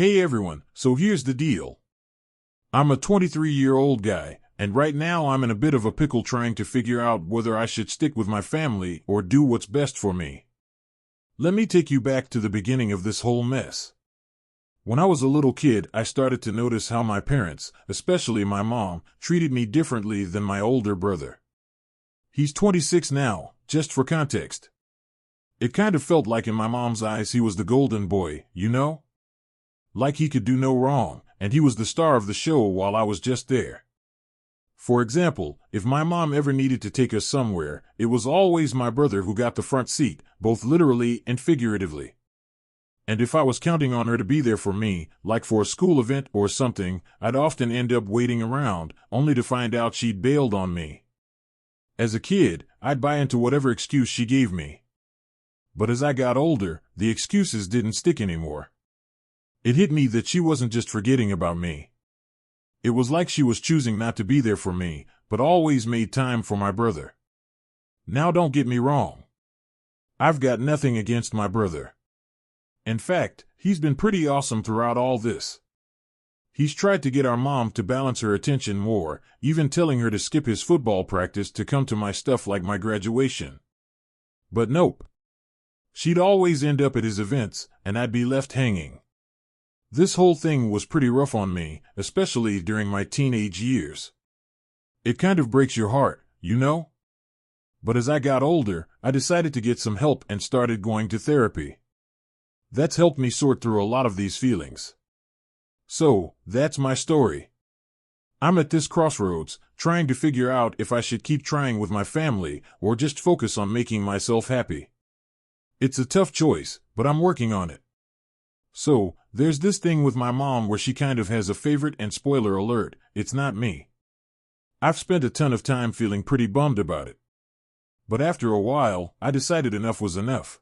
Hey everyone, so here's the deal. I'm a 23-year-old guy, and right now I'm in a bit of a pickle trying to figure out whether I should stick with my family or do what's best for me. Let me take you back to the beginning of this whole mess. When I was a little kid, I started to notice how my parents, especially my mom, treated me differently than my older brother. He's 26 now, just for context. It kind of felt like in my mom's eyes he was the golden boy, you know? Like he could do no wrong, and he was the star of the show while I was just there. For example, if my mom ever needed to take us somewhere, it was always my brother who got the front seat, both literally and figuratively. And if I was counting on her to be there for me, like for a school event or something, I'd often end up waiting around, only to find out she'd bailed on me. As a kid, I'd buy into whatever excuse she gave me. But as I got older, the excuses didn't stick anymore. It hit me that she wasn't just forgetting about me. It was like she was choosing not to be there for me, but always made time for my brother. Now don't get me wrong. I've got nothing against my brother. In fact, he's been pretty awesome throughout all this. He's tried to get our mom to balance her attention more, even telling her to skip his football practice to come to my stuff like my graduation. But nope. She'd always end up at his events, and I'd be left hanging. This whole thing was pretty rough on me, especially during my teenage years. It kind of breaks your heart, you know? But as I got older, I decided to get some help and started going to therapy. That's helped me sort through a lot of these feelings. So, that's my story. I'm at this crossroads, trying to figure out if I should keep trying with my family or just focus on making myself happy. It's a tough choice, but I'm working on it. So, there's this thing with my mom where she kind of has a favorite, and spoiler alert, it's not me. I've spent a ton of time feeling pretty bummed about it. But after a while, I decided enough was enough.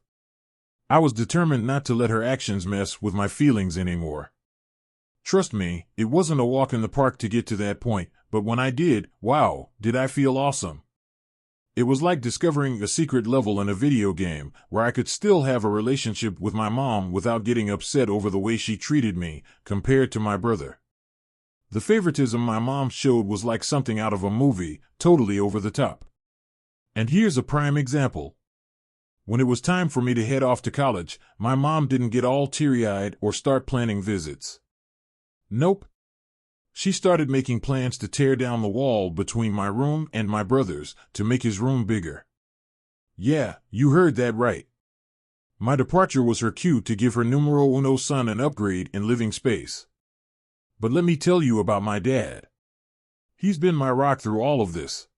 I was determined not to let her actions mess with my feelings anymore. Trust me, it wasn't a walk in the park to get to that point, but when I did, wow, did I feel awesome. It was like discovering a secret level in a video game, where I could still have a relationship with my mom without getting upset over the way she treated me, compared to my brother. The favoritism my mom showed was like something out of a movie, totally over the top. And here's a prime example. When it was time for me to head off to college, my mom didn't get all teary-eyed or start planning visits. Nope. She started making plans to tear down the wall between my room and my brother's to make his room bigger. Yeah, you heard that right. My departure was her cue to give her numero uno son an upgrade in living space. But let me tell you about my dad. He's been my rock through all of this.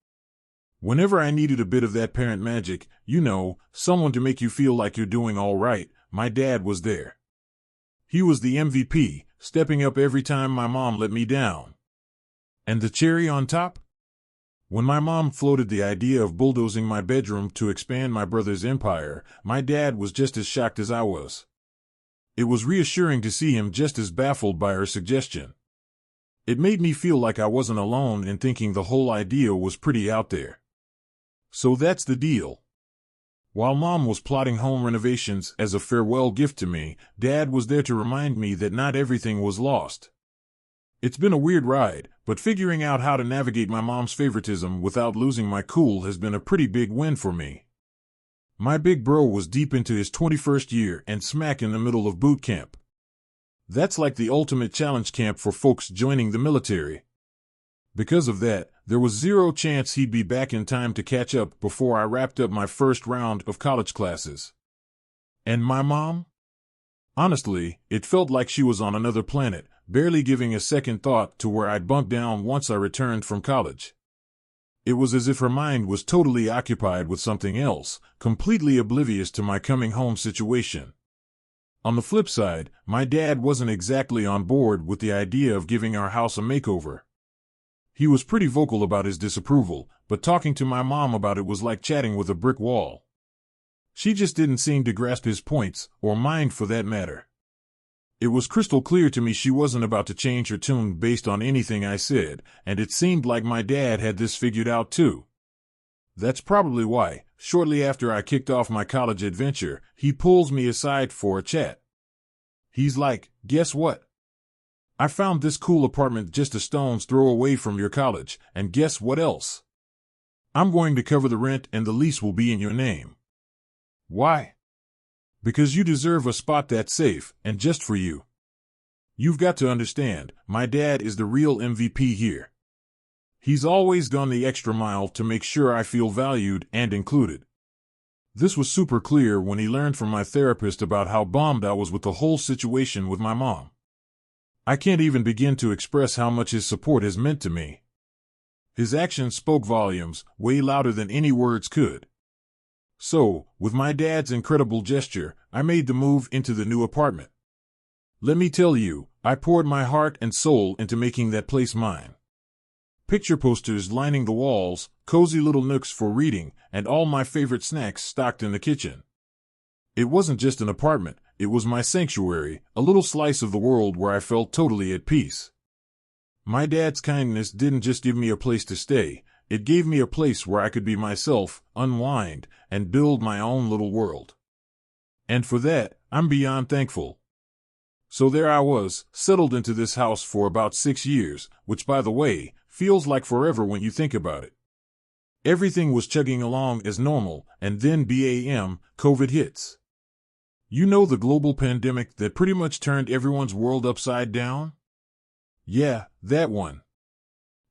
Whenever I needed a bit of that parent magic, you know, someone to make you feel like you're doing all right, my dad was there. He was the MVP, stepping up every time my mom let me down. And the cherry on top? When my mom floated the idea of bulldozing my bedroom to expand my brother's empire, my dad was just as shocked as I was. It was reassuring to see him just as baffled by her suggestion. It made me feel like I wasn't alone in thinking the whole idea was pretty out there. So that's the deal. While Mom was plotting home renovations as a farewell gift to me, Dad was there to remind me that not everything was lost. It's been a weird ride, but figuring out how to navigate my mom's favoritism without losing my cool has been a pretty big win for me. My big bro was deep into his 21st year and smack in the middle of boot camp. That's like the ultimate challenge camp for folks joining the military. Because of that, there was zero chance he'd be back in time to catch up before I wrapped up my first round of college classes. And my mom? Honestly, it felt like she was on another planet, barely giving a second thought to where I'd bunk down once I returned from college. It was as if her mind was totally occupied with something else, completely oblivious to my coming home situation. On the flip side, my dad wasn't exactly on board with the idea of giving our house a makeover. He was pretty vocal about his disapproval, but talking to my mom about it was like chatting with a brick wall. She just didn't seem to grasp his points, or mind for that matter. It was crystal clear to me she wasn't about to change her tune based on anything I said, and it seemed like my dad had this figured out too. That's probably why, shortly after I kicked off my college adventure, he pulls me aside for a chat. He's like, "Guess what? I found this cool apartment just a stone's throw away from your college, and guess what else? I'm going to cover the rent and the lease will be in your name. Why? Because you deserve a spot that's safe, and just for you. You've got to understand, my dad is the real MVP here. He's always gone the extra mile to make sure I feel valued and included. This was super clear when he learned from my therapist about how bummed I was with the whole situation with my mom. I can't even begin to express how much his support has meant to me. His actions spoke volumes, way louder than any words could. So, with my dad's incredible gesture, I made the move into the new apartment. Let me tell you, I poured my heart and soul into making that place mine. Picture posters lining the walls, cozy little nooks for reading, and all my favorite snacks stocked in the kitchen. It wasn't just an apartment, it was my sanctuary, a little slice of the world where I felt totally at peace. My dad's kindness didn't just give me a place to stay, it gave me a place where I could be myself, unwind, and build my own little world. And for that, I'm beyond thankful. So there I was, settled into this house for about 6 years, which, by the way, feels like forever when you think about it. Everything was chugging along as normal, and then BAM, COVID hits. You know, the global pandemic that pretty much turned everyone's world upside down? Yeah, that one.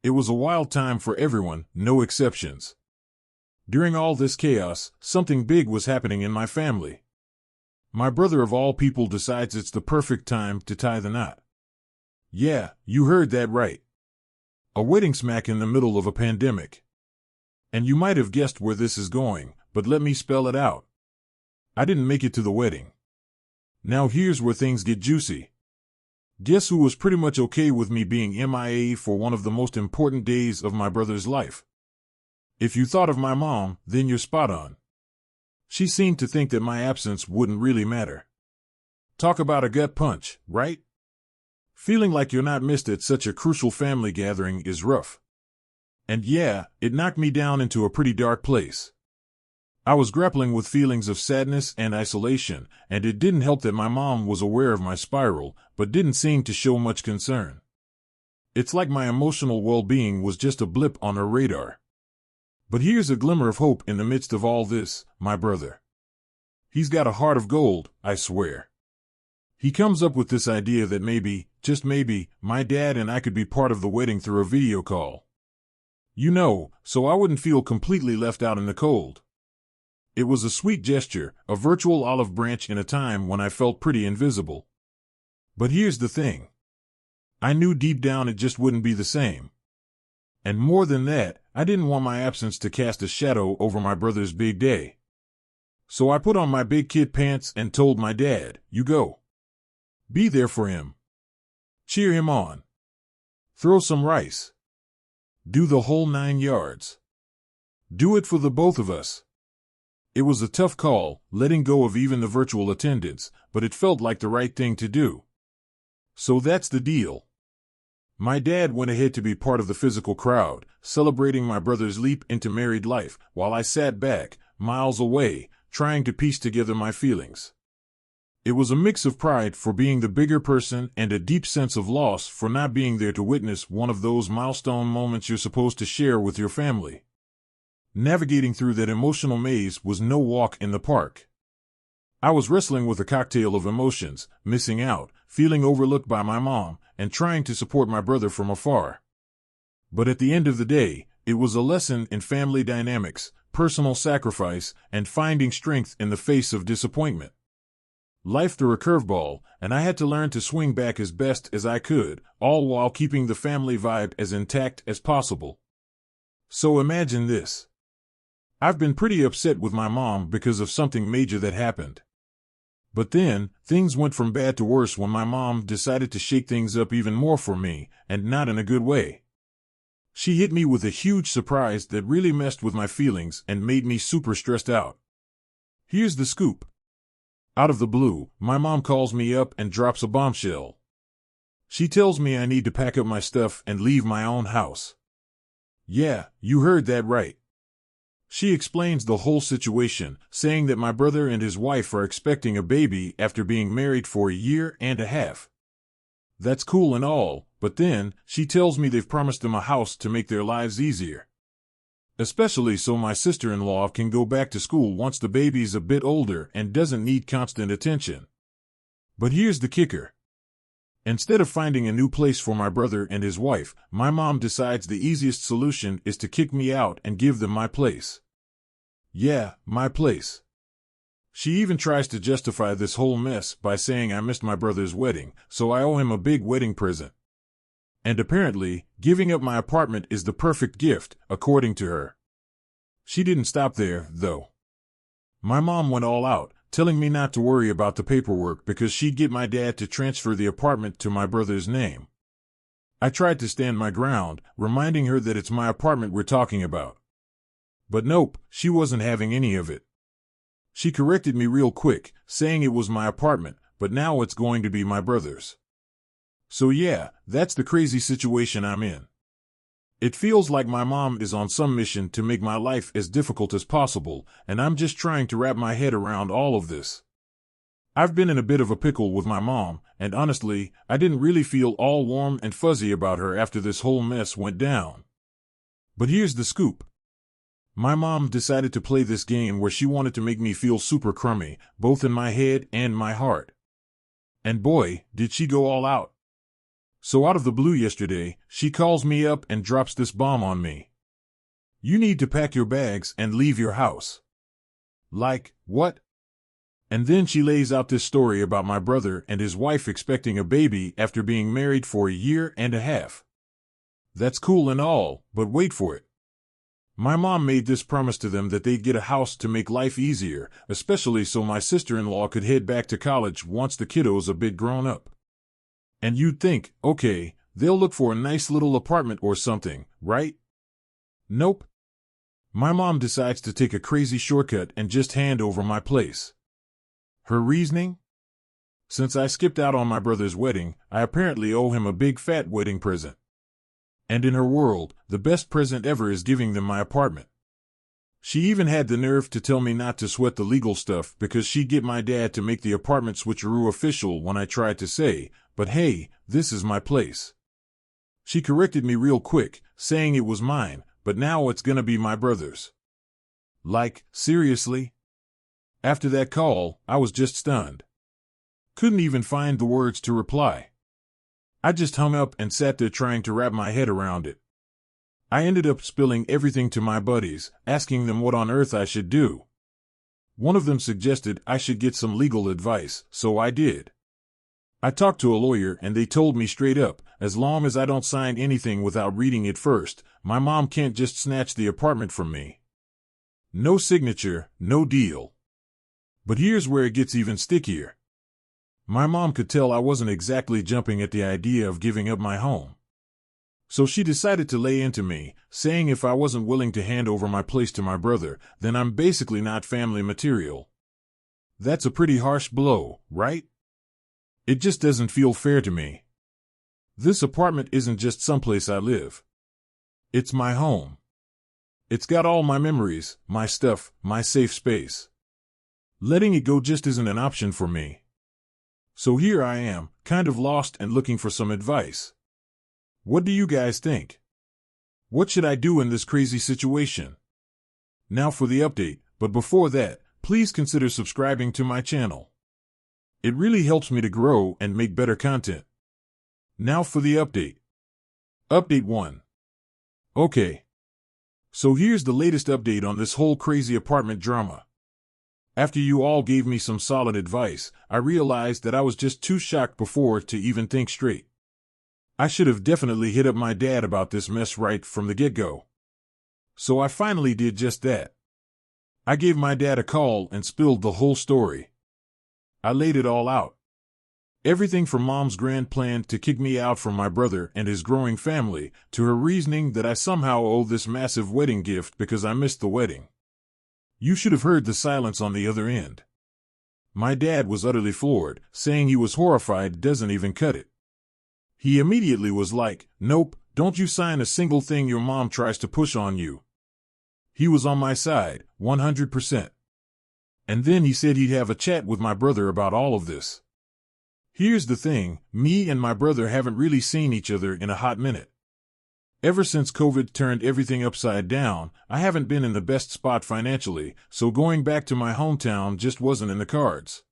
It was a wild time for everyone, no exceptions. During all this chaos, something big was happening in my family. My brother of all people decides it's the perfect time to tie the knot. Yeah, you heard that right. A wedding smack in the middle of a pandemic. And you might have guessed where this is going, but let me spell it out. I didn't make it to the wedding. Now here's where things get juicy. Guess who was pretty much okay with me being MIA for one of the most important days of my brother's life? If you thought of my mom, then you're spot on. She seemed to think that my absence wouldn't really matter. Talk about a gut punch, right? Feeling like you're not missed at such a crucial family gathering is rough. And yeah, it knocked me down into a pretty dark place. I was grappling with feelings of sadness and isolation, and it didn't help that my mom was aware of my spiral, but didn't seem to show much concern. It's like my emotional well-being was just a blip on her radar. But here's a glimmer of hope in the midst of all this, my brother. He's got a heart of gold, I swear. He comes up with this idea that maybe, just maybe, my dad and I could be part of the wedding through a video call. You know, so I wouldn't feel completely left out in the cold. It was a sweet gesture, a virtual olive branch in a time when I felt pretty invisible. But here's the thing. I knew deep down it just wouldn't be the same. And more than that, I didn't want my absence to cast a shadow over my brother's big day. So I put on my big kid pants and told my dad, you go. Be there for him. Cheer him on. Throw some rice. Do the whole 9 yards. Do it for the both of us. It was a tough call, letting go of even the virtual attendance, but it felt like the right thing to do. So that's the deal. My dad went ahead to be part of the physical crowd, celebrating my brother's leap into married life, while I sat back, miles away, trying to piece together my feelings. It was a mix of pride for being the bigger person and a deep sense of loss for not being there to witness one of those milestone moments you're supposed to share with your family. Navigating through that emotional maze was no walk in the park. I was wrestling with a cocktail of emotions, missing out, feeling overlooked by my mom, and trying to support my brother from afar. But at the end of the day, it was a lesson in family dynamics, personal sacrifice, and finding strength in the face of disappointment. Life threw a curveball, and I had to learn to swing back as best as I could, all while keeping the family vibe as intact as possible. So imagine this. I've been pretty upset with my mom because of something major that happened. But then, things went from bad to worse when my mom decided to shake things up even more for me, and not in a good way. She hit me with a huge surprise that really messed with my feelings and made me super stressed out. Here's the scoop. Out of the blue, my mom calls me up and drops a bombshell. She tells me I need to pack up my stuff and leave my own house. Yeah, you heard that right. She explains the whole situation, saying that my brother and his wife are expecting a baby after being married for 1.5 years. That's cool and all, but then, she tells me they've promised them a house to make their lives easier. Especially so my sister-in-law can go back to school once the baby's a bit older and doesn't need constant attention. But here's the kicker. Instead of finding a new place for my brother and his wife, my mom decides the easiest solution is to kick me out and give them my place. Yeah, my place. She even tries to justify this whole mess by saying I missed my brother's wedding, so I owe him a big wedding present. And apparently, giving up my apartment is the perfect gift, according to her. She didn't stop there, though. My mom went all out, telling me not to worry about the paperwork because she'd get my dad to transfer the apartment to my brother's name. I tried to stand my ground, reminding her that it's my apartment we're talking about. But nope, she wasn't having any of it. She corrected me real quick, saying it was my apartment, but now it's going to be my brother's. So yeah, that's the crazy situation I'm in. It feels like my mom is on some mission to make my life as difficult as possible, and I'm just trying to wrap my head around all of this. I've been in a bit of a pickle with my mom, and honestly, I didn't really feel all warm and fuzzy about her after this whole mess went down. But here's the scoop. My mom decided to play this game where she wanted to make me feel super crummy, both in my head and my heart. And boy, did she go all out. So out of the blue yesterday, she calls me up and drops this bomb on me. You need to pack your bags and leave your house. Like, what? And then she lays out this story about my brother and his wife expecting a baby after being married for a year and a half. That's cool and all, but wait for it. My mom made this promise to them that they'd get a house to make life easier, especially so my sister-in-law could head back to college once the kiddo's a bit grown up. And you'd think, okay, they'll look for a nice little apartment or something, right? Nope. My mom decides to take a crazy shortcut and just hand over my place. Her reasoning? Since I skipped out on my brother's wedding, I apparently owe him a big fat wedding present. And in her world, the best present ever is giving them my apartment. She even had the nerve to tell me not to sweat the legal stuff because she'd get my dad to make the apartment switcheroo official when I tried to say, but hey, this is my place. She corrected me real quick, saying it was mine, but now it's gonna be my brother's. Like, seriously? After that call, I was just stunned. Couldn't even find the words to reply. I just hung up and sat there trying to wrap my head around it. I ended up spilling everything to my buddies, asking them what on earth I should do. One of them suggested I should get some legal advice, so I did. I talked to a lawyer and they told me straight up, as long as I don't sign anything without reading it first, my mom can't just snatch the apartment from me. No signature, no deal. But here's where it gets even stickier. My mom could tell I wasn't exactly jumping at the idea of giving up my home. So she decided to lay into me, saying if I wasn't willing to hand over my place to my brother, then I'm basically not family material. That's a pretty harsh blow, right? It just doesn't feel fair to me. This apartment isn't just someplace I live. It's my home. It's got all my memories, my stuff, my safe space. Letting it go just isn't an option for me. So here I am, kind of lost and looking for some advice. What do you guys think? What should I do in this crazy situation? Now for the update, but before that, please consider subscribing to my channel. It really helps me to grow and make better content. Now for the update. Update 1. Okay. So here's the latest update on this whole crazy apartment drama. After you all gave me some solid advice, I realized that I was just too shocked before to even think straight. I should have definitely hit up my dad about this mess right from the get-go. So I finally did just that. I gave my dad a call and spilled the whole story. I laid it all out. Everything from Mom's grand plan to kick me out from my brother and his growing family, to her reasoning that I somehow owe this massive wedding gift because I missed the wedding. You should have heard the silence on the other end. My dad was utterly floored, saying he was horrified doesn't even cut it. He immediately was like, nope, don't you sign a single thing your mom tries to push on you. He was on my side, 100%. And then he said he'd have a chat with my brother about all of this. Here's the thing, me and my brother haven't really seen each other in a hot minute. Ever since COVID turned everything upside down, I haven't been in the best spot financially, so going back to my hometown just wasn't in the cards.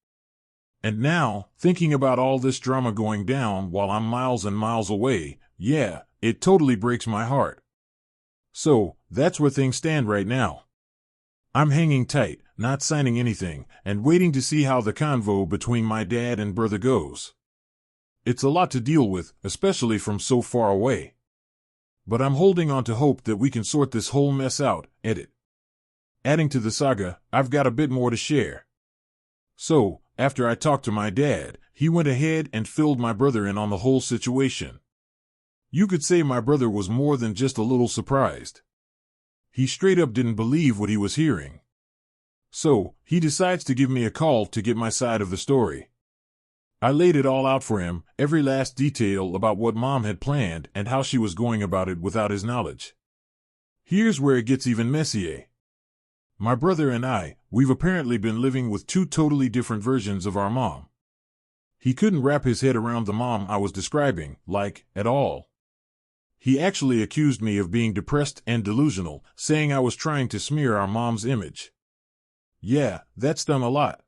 And now, thinking about all this drama going down while I'm miles and miles away, yeah, it totally breaks my heart. So, that's where things stand right now. I'm hanging tight, not signing anything, and waiting to see how the convo between my dad and brother goes. It's a lot to deal with, especially from so far away. But I'm holding on to hope that we can sort this whole mess out. Edit. Adding to the saga, I've got a bit more to share. So, after I talked to my dad, he went ahead and filled my brother in on the whole situation. You could say my brother was more than just a little surprised. He straight up didn't believe what he was hearing. So, he decides to give me a call to get my side of the story. I laid it all out for him, every last detail about what Mom had planned and how she was going about it without his knowledge. Here's where it gets even messier. My brother and we've apparently been living with two totally different versions of our mom. He couldn't wrap his head around the mom I was describing, at all. He actually accused me of being depressed and delusional, saying I was trying to smear our mom's image. Yeah, that stung a lot.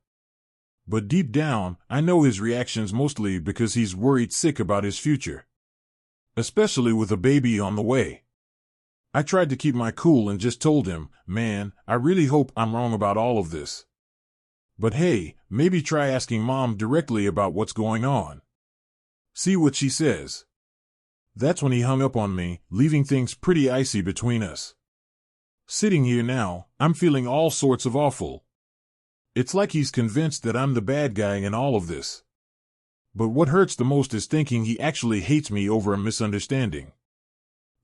But deep down, I know his reactions mostly because he's worried sick about his future. Especially with a baby on the way. I tried to keep my cool and just told him, man, I really hope I'm wrong about all of this. But hey, maybe try asking Mom directly about what's going on. See what she says. That's when he hung up on me, leaving things pretty icy between us. Sitting here now, I'm feeling all sorts of awful. It's like he's convinced that I'm the bad guy in all of this. But what hurts the most is thinking he actually hates me over a misunderstanding.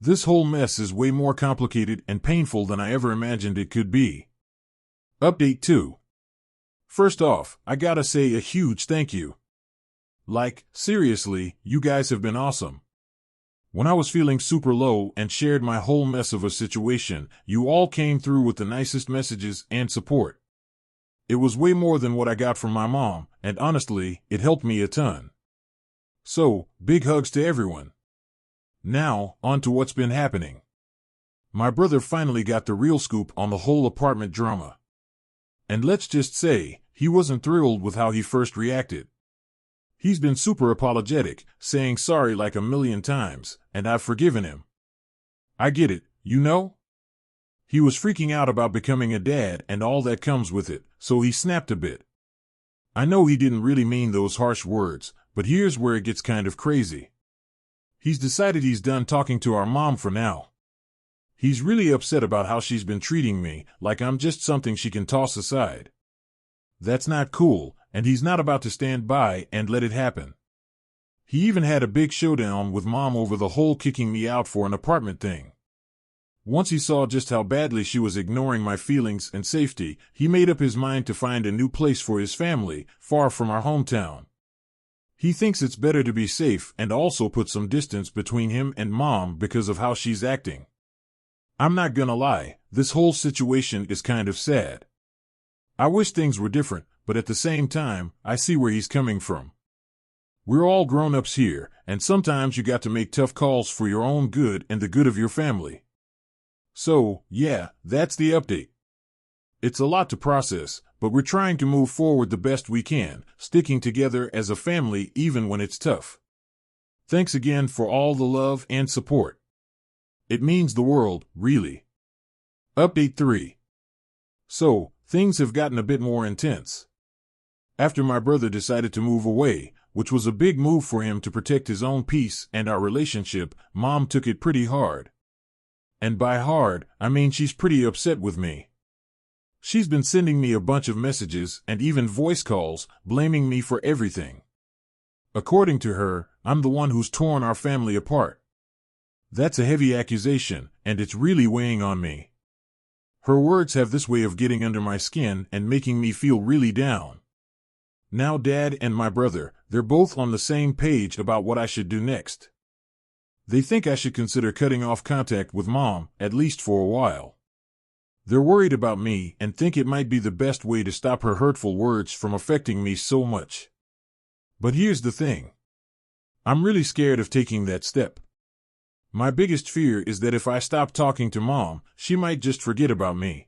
This whole mess is way more complicated and painful than I ever imagined it could be. Update 2. First off, I gotta say a huge thank you. Seriously, you guys have been awesome. When I was feeling super low and shared my whole mess of a situation, you all came through with the nicest messages and support. It was way more than what I got from my mom, and honestly, it helped me a ton. So, big hugs to everyone. Now, on to what's been happening. My brother finally got the real scoop on the whole apartment drama. And let's just say, he wasn't thrilled with how he first reacted. He's been super apologetic, saying sorry like a million times, and I've forgiven him. I get it, you know? He was freaking out about becoming a dad and all that comes with it, so he snapped a bit. I know he didn't really mean those harsh words, but here's where it gets kind of crazy. He's decided he's done talking to our mom for now. He's really upset about how she's been treating me, like I'm just something she can toss aside. That's not cool, and he's not about to stand by and let it happen. He even had a big showdown with Mom over the whole kicking me out for an apartment thing. Once he saw just how badly she was ignoring my feelings and safety, he made up his mind to find a new place for his family, far from our hometown. He thinks it's better to be safe and also put some distance between him and Mom because of how she's acting. I'm not gonna lie, this whole situation is kind of sad. I wish things were different, but at the same time, I see where he's coming from. We're all grown-ups here, and sometimes you got to make tough calls for your own good and the good of your family. So, yeah, that's the update. It's a lot to process, but we're trying to move forward the best we can, sticking together as a family even when it's tough. Thanks again for all the love and support. It means the world, really. Update 3. So, things have gotten a bit more intense. After my brother decided to move away, which was a big move for him to protect his own peace and our relationship, Mom took it pretty hard. And by hard, I mean she's pretty upset with me. She's been sending me a bunch of messages and even voice calls, blaming me for everything. According to her, I'm the one who's torn our family apart. That's a heavy accusation, and it's really weighing on me. Her words have this way of getting under my skin and making me feel really down. Now Dad and my brother, they're both on the same page about what I should do next. They think I should consider cutting off contact with Mom, at least for a while. They're worried about me and think it might be the best way to stop her hurtful words from affecting me so much. But here's the thing. I'm really scared of taking that step. My biggest fear is that if I stop talking to Mom, she might just forget about me.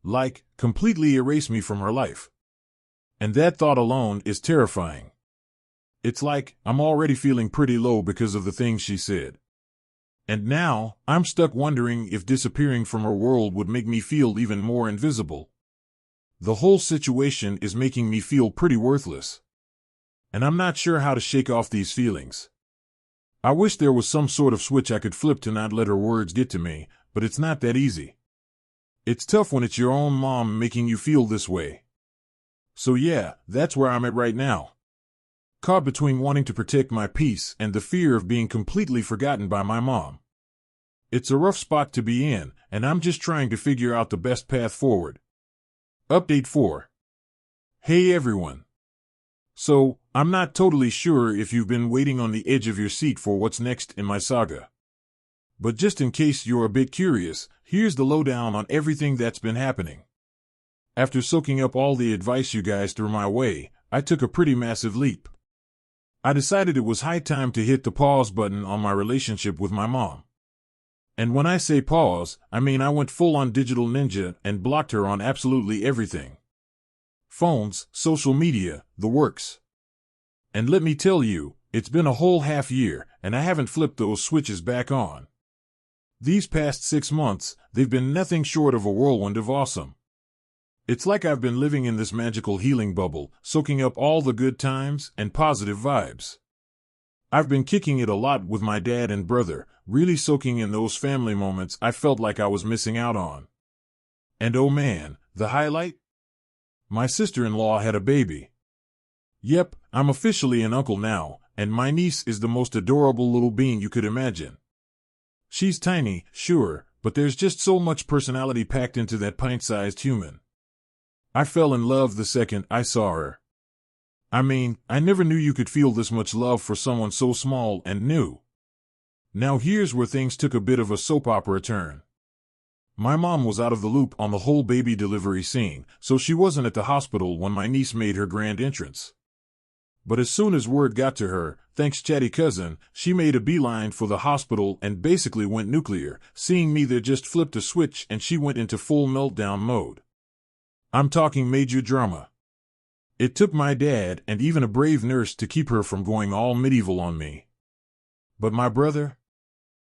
Like, completely erase me from her life. And that thought alone is terrifying. It's like I'm already feeling pretty low because of the things she said. And now, I'm stuck wondering if disappearing from her world would make me feel even more invisible. The whole situation is making me feel pretty worthless. And I'm not sure how to shake off these feelings. I wish there was some sort of switch I could flip to not let her words get to me, but it's not that easy. It's tough when it's your own mom making you feel this way. So yeah, that's where I'm at right now. Caught between wanting to protect my peace and the fear of being completely forgotten by my mom. It's a rough spot to be in, and I'm just trying to figure out the best path forward. Update 4. Hey everyone. So, I'm not totally sure if you've been waiting on the edge of your seat for what's next in my saga. But just in case you're a bit curious, here's the lowdown on everything that's been happening. After soaking up all the advice you guys threw my way, I took a pretty massive leap. I decided it was high time to hit the pause button on my relationship with my mom. And when I say pause, I mean I went full on digital ninja and blocked her on absolutely everything. Phones, social media, the works. And let me tell you, it's been a whole half year, and I haven't flipped those switches back on. These past 6 months, they've been nothing short of a whirlwind of awesome. It's like I've been living in this magical healing bubble, soaking up all the good times and positive vibes. I've been kicking it a lot with my dad and brother, really soaking in those family moments I felt like I was missing out on. And oh man, the highlight? My sister-in-law had a baby. Yep, I'm officially an uncle now, and my niece is the most adorable little being you could imagine. She's tiny, sure, but there's just so much personality packed into that pint-sized human. I fell in love the second I saw her. I mean, I never knew you could feel this much love for someone so small and new. Now here's where things took a bit of a soap opera turn. My mom was out of the loop on the whole baby delivery scene, so she wasn't at the hospital when my niece made her grand entrance. But as soon as word got to her, thanks chatty cousin, she made a beeline for the hospital and basically went nuclear. Seeing me there just flipped a switch and she went into full meltdown mode. I'm talking major drama. It took my dad and even a brave nurse to keep her from going all medieval on me. But my brother?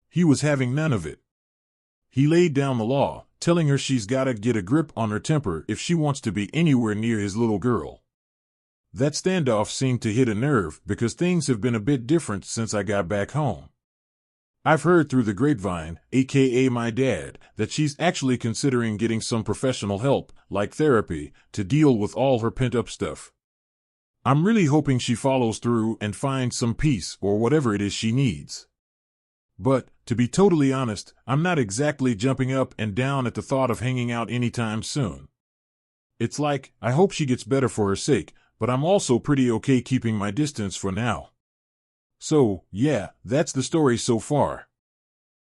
He was having none of it. He laid down the law, telling her she's gotta get a grip on her temper if she wants to be anywhere near his little girl. That standoff seemed to hit a nerve because things have been a bit different since I got back home. I've heard through the grapevine, aka my dad, that she's actually considering getting some professional help, like therapy, to deal with all her pent-up stuff. I'm really hoping she follows through and finds some peace or whatever it is she needs. But, to be totally honest, I'm not exactly jumping up and down at the thought of hanging out anytime soon. It's like, I hope she gets better for her sake, but I'm also pretty okay keeping my distance for now. So, yeah, that's the story so far.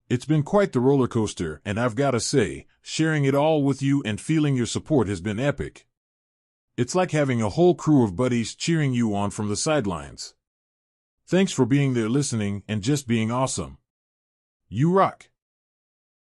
It's been quite the roller coaster, and I've gotta say, sharing it all with you and feeling your support has been epic. It's like having a whole crew of buddies cheering you on from the sidelines. Thanks for being there listening and just being awesome. You rock.